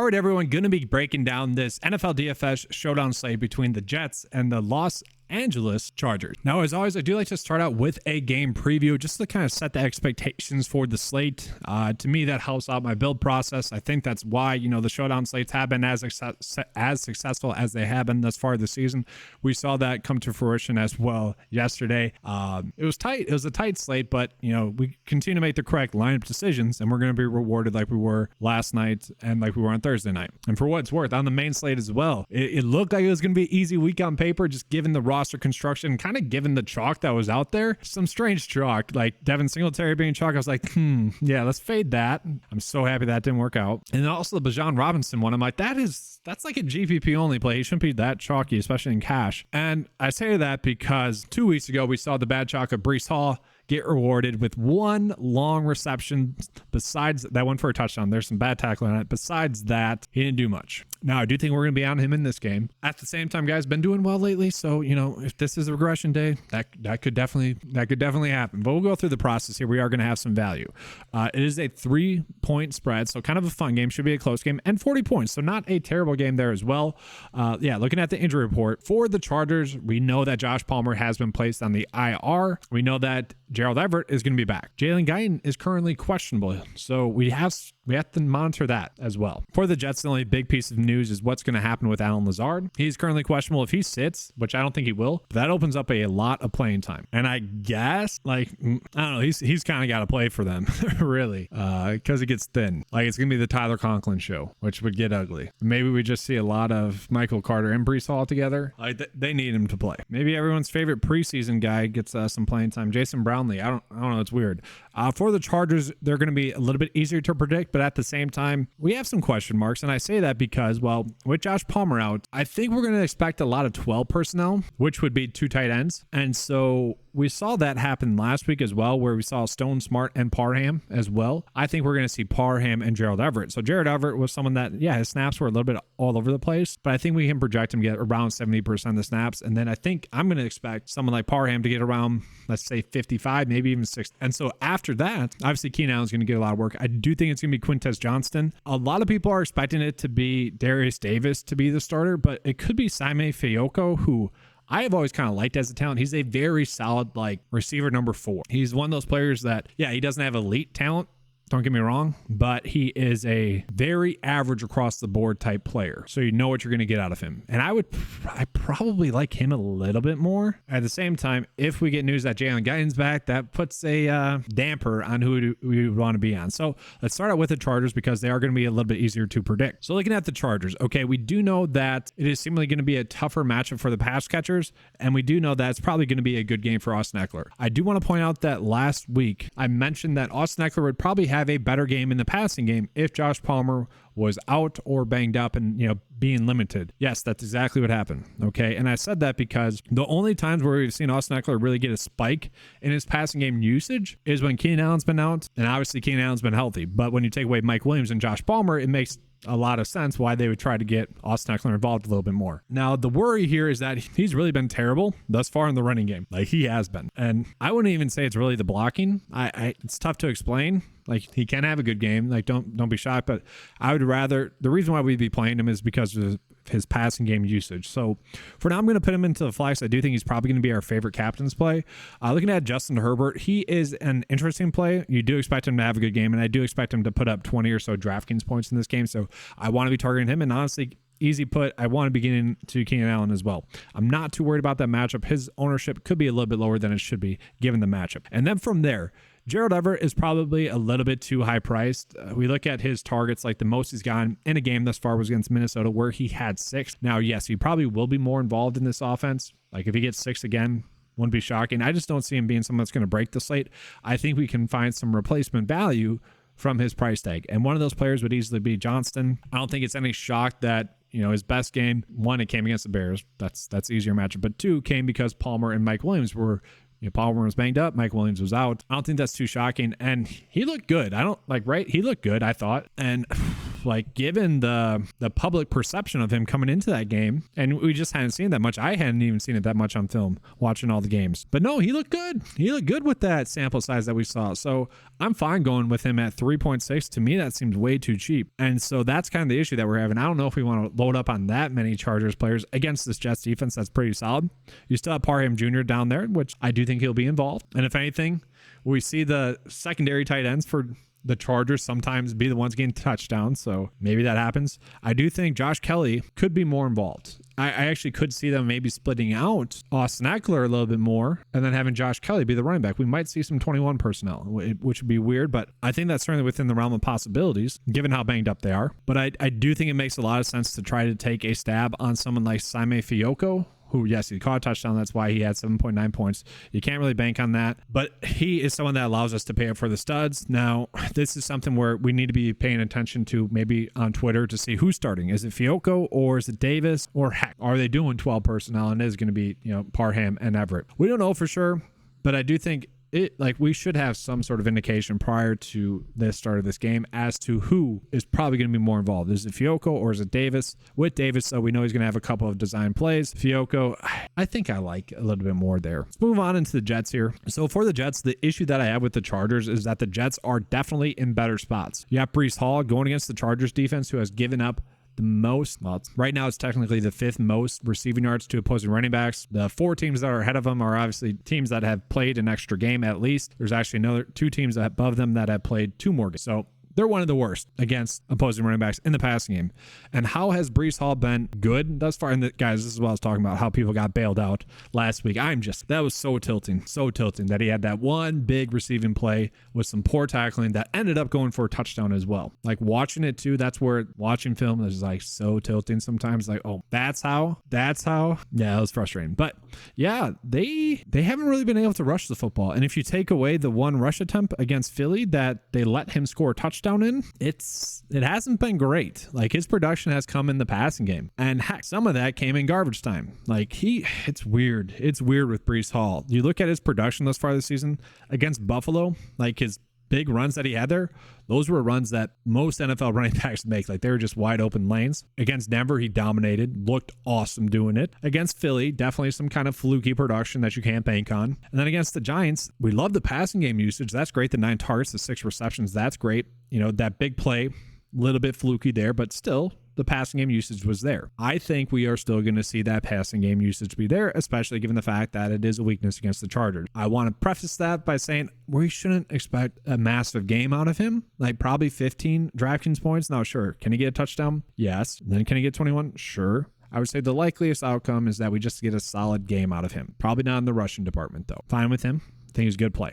right, everyone, going to be breaking down this NFL DFS showdown slate between the Jets and the Los Angeles Chargers. Now, as always, I do like to start out with a game preview just to kind of set the expectations for the slate. To me, that helps out my build process. I think that's why, the showdown slates have been as successful as they have been thus far this season. We saw that come to fruition as well yesterday. It was tight. It was a tight slate, but, we continue to make the correct lineup decisions, and we're going to be rewarded like we were last night and like we were on Thursday night. And for what it's worth, on the main slate as well, it looked like it was going to be an easy week on paper, just given the roster construction, kind of given the chalk that was out there. Some strange chalk, like Devin Singletary being chalk. I was like, yeah, let's fade that. I'm so happy that didn't work out. And then also the Bijan Robinson one, I'm like, that's like a GPP only play. He shouldn't be that chalky, especially in cash. And I say that because 2 weeks ago, we saw the bad chalk of Breece Hall get rewarded with one long reception. Besides that one for a touchdown, there's some bad tackling on it. Besides that, he didn't do much. Now, I do think we're going to be on him in this game. At the same time, guys, been doing well lately. So, if this is a regression day, that could definitely happen. But we'll go through the process here. We are going to have some value. It is a 3-point spread, so kind of a fun game. Should be a close game. And 40 points, so not a terrible game there as well. Looking at the injury report for the Chargers, we know that Josh Palmer has been placed on the IR. We know that Gerald Everett is going to be back. Jalen Guyton is currently questionable, so we have to monitor that as well. For the Jets, the only big piece of news is what's going to happen with Allen Lazard. He's currently questionable. If he sits, which I don't think he will, that opens up a lot of playing time. And I guess, I don't know, he's kind of got to play for them, really, because it gets thin. It's going to be the Tyler Conklin show, which would get ugly. Maybe we just see a lot of Michael Carter and Breece Hall together. They need him to play. Maybe everyone's favorite preseason guy gets some playing time. Jason Brownlee. I don't know. It's weird. For the Chargers, they're going to be a little bit easier to predict, but at the same time, we have some question marks. And I say that because, with Josh Palmer out, I think we're going to expect a lot of 12 personnel, which would be 2 tight ends. And so we saw that happen last week as well, where we saw Stone, Smart, and Parham as well. I think we're going to see Parham and Gerald Everett. So Gerald Everett was someone that, his snaps were a little bit all over the place, but I think we can project him to get around 70% of the snaps. And then I think I'm going to expect someone like Parham to get around, let's say 55, maybe even 60. And so after that, obviously Keenan Allen's going to get a lot of work. I do think it's going to be Quintez Johnston. A lot of people are expecting it to be Darius Davis to be the starter, but it could be Simon Fayoko, who I have always kind of liked as a talent. He's a very solid, receiver number 4. He's one of those players that, he doesn't have elite talent. Don't get me wrong, but he is a very average across the board type player. So you know what you're going to get out of him. And I probably like him a little bit more. At the same time, if we get news that Jalen Guyton's back, that puts a damper on who we would want to be on. So let's start out with the Chargers because they are going to be a little bit easier to predict. So looking at the Chargers, okay, we do know that it is seemingly going to be a tougher matchup for the pass catchers. And we do know that it's probably going to be a good game for Austin Eckler. I do want to point out that last week I mentioned that Austin Eckler would probably have a better game in the passing game if Josh Palmer was out or banged up and, being limited. Yes, that's exactly what happened. Okay. And I said that because the only times where we've seen Austin Eckler really get a spike in his passing game usage is when Keenan Allen's been out. And obviously Keenan Allen's been healthy. But when you take away Mike Williams and Josh Palmer, it makes a lot of sense why they would try to get Austin Eckler involved a little bit more. Now, the worry here is that he's really been terrible thus far in the running game. He has been. And I wouldn't even say it's really the blocking. It's tough to explain. He can have a good game. Don't be shocked. But I would rather, the reason why we'd be playing him is because of his passing game usage. So for now, I'm going to put him into the flex. I do think he's probably going to be our favorite captain's play. Looking at Justin Herbert, he is an interesting play. You do expect him to have a good game, and I do expect him to put up 20 or so DraftKings points in this game. So I want to be targeting him, and honestly, easy put, I want to be getting to Keenan Allen as well. I'm not too worried about that matchup. His ownership could be a little bit lower than it should be given the matchup. And then from there, Gerald Everett is probably a little bit too high priced. We look at his targets, the most he's gotten in a game thus far was against Minnesota, where he had 6. Now, yes, he probably will be more involved in this offense. If he gets 6 again, wouldn't be shocking. I just don't see him being someone that's going to break the slate. I think we can find some replacement value from his price tag. And one of those players would easily be Johnston. I don't think it's any shock that, his best game, 1, it came against the Bears. That's easier matchup. But 2 came because Palmer and Mike Williams were, Palmer was banged up. Mike Williams was out. I don't think that's too shocking. And he looked good. He looked good, I thought. And like given the public perception of him coming into that game, and we just hadn't seen that much. I hadn't even seen it that much on film watching all the games. But no, he looked good. He looked good with that sample size that we saw. So I'm fine going with him at 3.6. To me, that seems way too cheap. And so that's kind of the issue that we're having. I don't know if we want to load up on that many Chargers players against this Jets defense that's pretty solid. You still have Parham Jr. down there, which I do think he'll be involved. And if anything, we see the secondary tight ends for the Chargers sometimes be the ones getting touchdowns, so maybe that happens. I do think Josh Kelly could be more involved. I actually could see them maybe splitting out Austin Eckler a little bit more and then having Josh Kelly be the running back. We might see some 21 personnel, which would be weird, but I think that's certainly within the realm of possibilities, given how banged up they are. But I do think it makes a lot of sense to try to take a stab on someone like Sime Fiyoko, who, yes, he caught a touchdown. That's why he had 7.9 points. You can't really bank on that, but he is someone that allows us to pay up for the studs. Now, this is something where we need to be paying attention to maybe on Twitter to see who's starting. Is it Fiyoko or is it Davis, or heck, are they doing 12 personnel and it is going to be, Parham and Everett? We don't know for sure, but I do think we should have some sort of indication prior to the start of this game as to who is probably going to be more involved. Is it Fiyoko or is it Davis? With Davis, though, we know he's going to have a couple of design plays. Fiyoko, I think I like a little bit more there. Let's move on into the Jets here. So for the Jets, the issue that I have with the Chargers is that the Jets are definitely in better spots. You have Breece Hall going against the Chargers defense, who has given up the most, well, right now it's technically the 5th most receiving yards to opposing running backs. The 4 teams that are ahead of them are obviously teams that have played an extra game at least. There's actually another 2 teams above them that have played 2 more games. So they're one of the worst against opposing running backs in the passing game. And how has Breece Hall been good thus far? And guys, this is what I was talking about, how people got bailed out last week. That was so tilting that he had that one big receiving play with some poor tackling that ended up going for a touchdown as well. Like watching it too, that's where watching film is like so tilting sometimes. Like, oh, that's how. Yeah, it was frustrating. But yeah, they haven't really been able to rush the football. And if you take away the one rush attempt against Philly that they let him score a touchdown in, it hasn't been great. Like his production has come in the passing game, and heck, some of that came in garbage time. Like it's weird with Breece Hall. You look at his production thus far this season against Buffalo, like his big runs that he had there, those were runs that most NFL running backs make. Like they were just wide open lanes. Against Denver, he dominated, looked awesome doing it. Against Philly, definitely some kind of fluky production that you can't bank on. And then against the Giants, we love the passing game usage. That's great. The 9 targets, the 6 receptions, that's great. That big play, a little bit fluky there, but still the passing game usage was there. I think we are still going to see that passing game usage be there, especially given the fact that it is a weakness against the Chargers. I want to preface that by saying we shouldn't expect a massive game out of him, like probably 15 DraftKings points. Now, sure, can he get a touchdown? Yes. Then can he get 21? Sure. I would say the likeliest outcome is that we just get a solid game out of him. Probably not in the rushing department, though. Fine with him. I think he's a good play.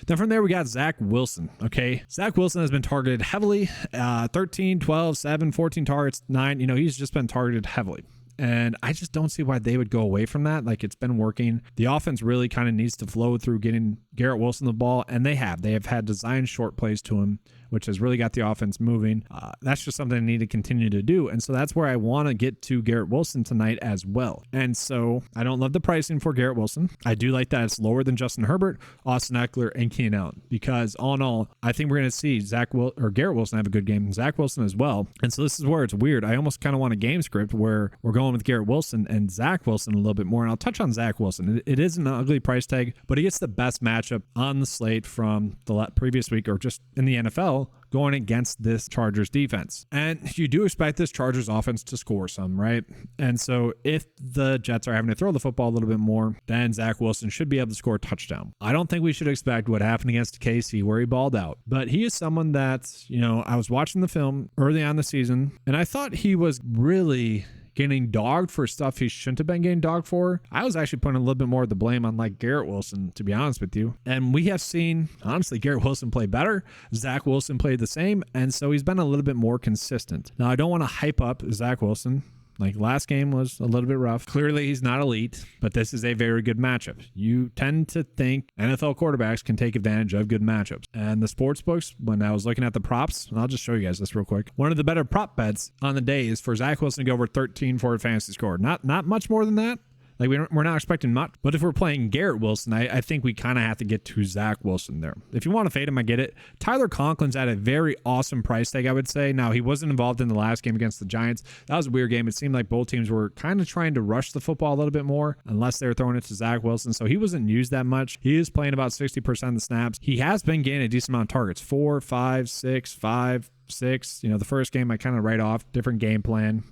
Then from there, we got Zach Wilson. Okay. Zach Wilson has been targeted heavily. 13, 12, 7, 14 targets, 9. He's just been targeted heavily. And I just don't see why they would go away from that. Like it's been working. The offense really kind of needs to flow through getting Garrett Wilson the ball. And they have had designed short plays to him, which has really got the offense moving. That's just something I need to continue to do. And so that's where I want to get to Garrett Wilson tonight as well. And so I don't love the pricing for Garrett Wilson. I do like that it's lower than Justin Herbert, Austin Eckler, and Keenan Allen, because all in all, I think we're going to see Garrett Wilson have a good game, and Zach Wilson as well. And so this is where it's weird. I almost kind of want a game script where we're going with Garrett Wilson and Zach Wilson a little bit more. And I'll touch on Zach Wilson. It is an ugly price tag, but he gets the best matchup on the slate from the previous week, or just in the NFL, going against this Chargers defense. And you do expect this Chargers offense to score some, right? And so if the Jets are having to throw the football a little bit more, then Zach Wilson should be able to score a touchdown. I don't think we should expect what happened against KC where he balled out, but he is someone that, I was watching the film early on the season, and I thought he was really getting dogged for stuff he shouldn't have been getting dogged for. I was actually putting a little bit more of the blame on Garrett Wilson, to be honest with you. And we have seen, honestly, Garrett Wilson play better. Zach Wilson played the same. And so he's been a little bit more consistent. Now, I don't want to hype up Zach Wilson. Like last game was a little bit rough. Clearly, he's not elite, but this is a very good matchup. You tend to think NFL quarterbacks can take advantage of good matchups. And the sports books, when I was looking at the props, and I'll just show you guys this real quick. One of the better prop bets on the day is for Zach Wilson to go over 13 for a fantasy score. Not much more than that. Like we're not expecting much. But if we're playing Garrett Wilson, I think we kind of have to get to Zach Wilson there. If you want to fade him, I get it. Tyler Conklin's at a very awesome price tag, I would say. Now, he wasn't involved in the last game against the Giants. That was a weird game. It seemed like both teams were kind of trying to rush the football a little bit more, unless they were throwing it to Zach Wilson. So he wasn't used that much. He is playing about 60% of the snaps. He has been getting a decent amount of targets, 4, 5, 6, 5, 6. The first game I kind of write off, different game plan.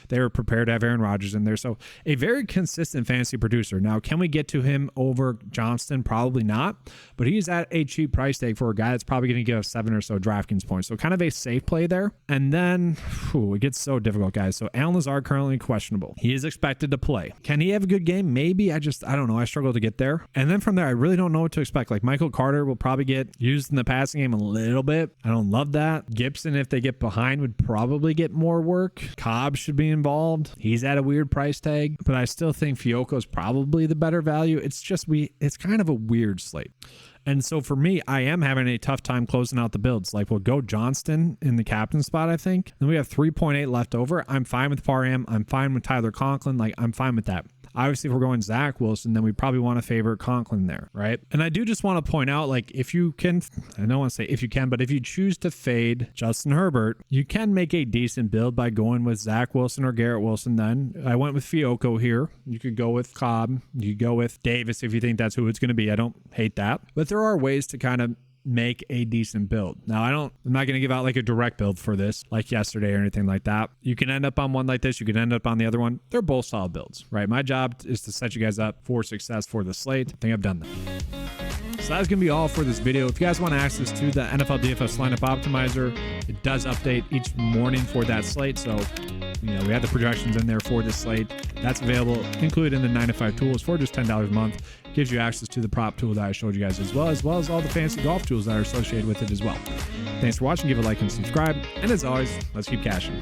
They were prepared to have Aaron Rodgers in there. So a very consistent fantasy producer. Now, can we get to him over Johnston? Probably not, but he's at a cheap price tag for a guy that's probably going to give us 7 or so DraftKings points. So kind of a safe play there. And then it gets so difficult, guys. So Allen Lazard currently questionable. He is expected to play. Can he have a good game? Maybe. I don't know. I struggle to get there. And then from there, I really don't know what to expect. Like Michael Carter will probably get used in the passing game a little bit. I don't love that. Gibson, if they get behind, would probably get more work. Cobb should be involved. He's at a weird price tag, but I still think Fioco's probably the better value. It's kind of a weird slate. And so for me, I am having a tough time closing out the builds. Like we'll go Johnston in the captain spot, I think. Then we have 3.8 left over. I'm fine with Parham. I'm fine with Tyler Conklin. Like I'm fine with that. Obviously, if we're going Zach Wilson, then we probably want to favor Conklin there, right? And I do just want to point out, like, if you can, I don't want to say if you can, but if you choose to fade Justin Herbert, you can make a decent build by going with Zach Wilson or Garrett Wilson then. I went with Fioco here. You could go with Cobb. You could go with Davis if you think that's who it's going to be. I don't hate that. But there are ways to kind of make a decent build. Now, I'm not going to give out like a direct build for this like yesterday or anything like that. You can end up on one like this. You can end up on the other one. They're both solid builds, right? My job is to set you guys up for success for the slate. I think I've done that. So that's going to be all for this video. If you guys want access to the NFL DFS lineup optimizer, it does update each morning for that slate. So, we have the projections in there for this slate. That's available, included in the 9 to 5 tools for just $10 a month. Gives you access to the prop tool that I showed you guys as well as all the fancy golf tools that are associated with it as well. Thanks for watching. Give a like and subscribe. And as always, let's keep cashing.